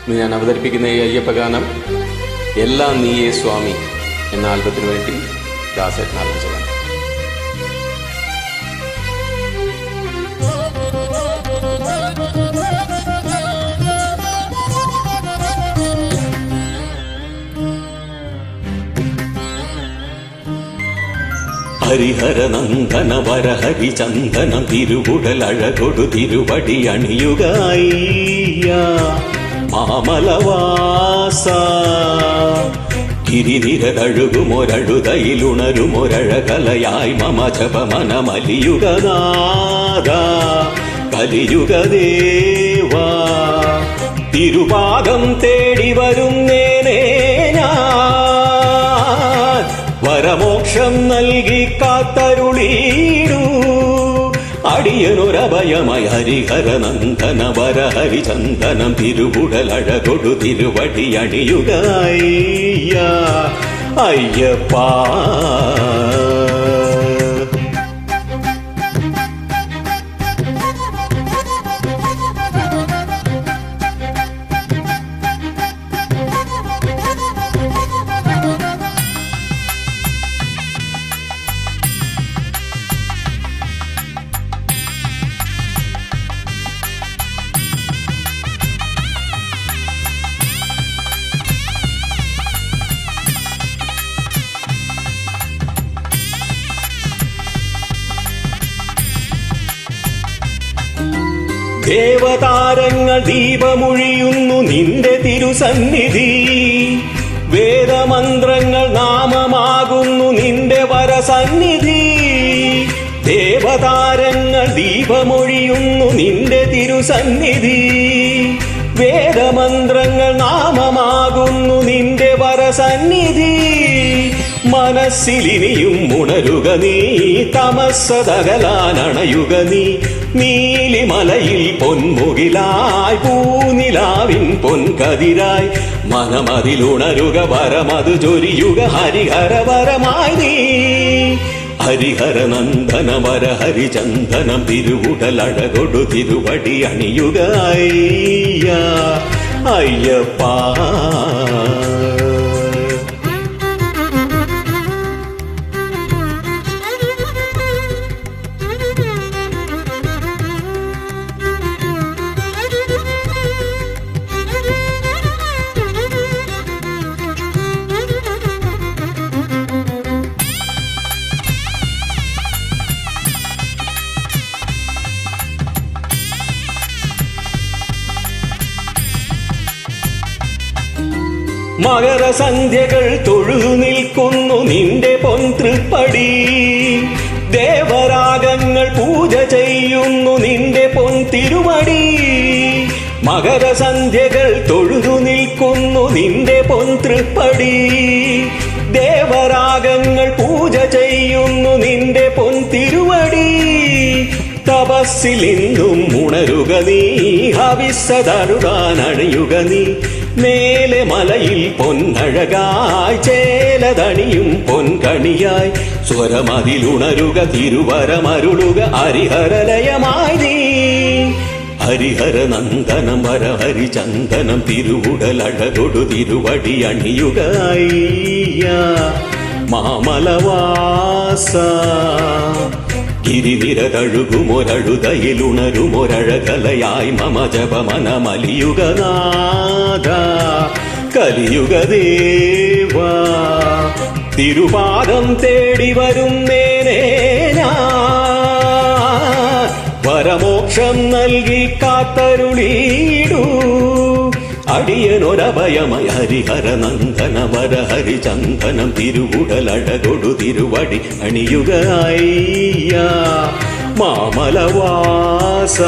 ഇന്ന് ഞാൻ അവതരിപ്പിക്കുന്ന ഈ അയ്യപ്പഗാനം എല്ലാം നീയേ സ്വാമി എന്ന ആൽബത്തിന് വേണ്ടി ദാസേട്ടൻ ആലപിച്ചതാണ്. ഹരിഹരനന്ദന വരഹരി ചന്ദനം തിരുവുടലഴകൊടു തിരുവടി അണിയുകയ്യ മാമലവാസ ഗിരിനിരതഴുകുമൊരഴുതയിലുണരുമൊരഴകലയായി മമ ജപമനമലിയുഗനാഥ കലിയുഗദേവാ തിരുപാദം തേടി വരുന്നേനേ ഞാൻ വരമോക്ഷം നൽകി കാത്തരുളീടൂ അടിയനൊരഭയമയ ഹരിഹരനന്ദന വരഹരിചന്ദനം തിരുവുടലഴകൊടു തിരുവടി അണിയുകയ്യ അയ്യപ്പാ. ദേവതാരങ്ങൾ ദീപമൊഴിയുന്നു നിന്റെ തിരുസന്നിധി, വേദമന്ത്രങ്ങൾ നാമമാകുന്നു നിന്റെ വരസന്നിധി. ദേവതാരങ്ങൾ ദീപമൊഴിയുന്നു നിന്റെ തിരുസന്നിധി, വേദമന്ത്രങ്ങൾ നാമമാകുന്നു നിന്റെ വരസന്നിധി. മനസ്സിലിനിയും ഉണരുക നീ, തമസ്സതകലാനണയുക നീ. നീലിമലയിൽ പൊന്മുകിലായി പൂനിലാവിൻ പൊൻകതിരായി മനമതിലുണരുക വരമതു ചൊരിയുക ഹരിഹരവരമായി നീ. ഹരിഹരനന്ദന വരഹരിചന്ദനം തിരുവുടലഴകൊടു തിരുവടി അണിയുക അയ്യ അയ്യപ്പാ. മകരസന്ധ്യകൾ തൊഴുതു നിൽക്കുന്നു നിന്റെ പൊൻതൃപ്പടി, ദേവരാഗങ്ങൾ പൂജ ചെയ്യുന്നു നിന്റെ പൊൻതിരുവടി. മകരസന്ധ്യകൾ തൊഴുതു നിൽക്കുന്നു നിന്റെ പൊൻതൃപ്പടി, ദേവരാഗങ്ങൾ പൂജ ചെയ്യുന്നു നിന്റെ പൊൻതിരുവടി. തപസ്സിലിന്നും ഉണരുക നീ, ഹവിസ്സതരുടാനണിയുക നീ. മേലെ മലയിൽ പൊന്നഴകായി ചേലതണിയും പൊൻകണിയായി സ്വരമതിലുണരുക തിരുവരമരുളുക ഹരിഹരലയമായി നീ. ഹരിഹരനന്ദനം വരഹരിചന്ദനം തിരുവുടലഴകൊടു തിരുവടി അണിയുക അയ്യ മാമലവാസ ഗിരിനിരതഴുകുമൊരഴുതയിലുണരുമൊരഴകലയായി മമ ജപമനമലിയുഗനാഥ കലിയുഗദേവാ തിരുപാദം തേടി വരുന്നേനേ ഞാൻ വരമോക്ഷം നൽകി കാത്തരുളീടൂ അടിയനൊരഭയമയ ഹരിഹരനന്ദന വരഹരിചന്ദനം തിരുവുടലഴകൊടു തിരുവടി അണിയുക അയ്യ മാമലവാസ.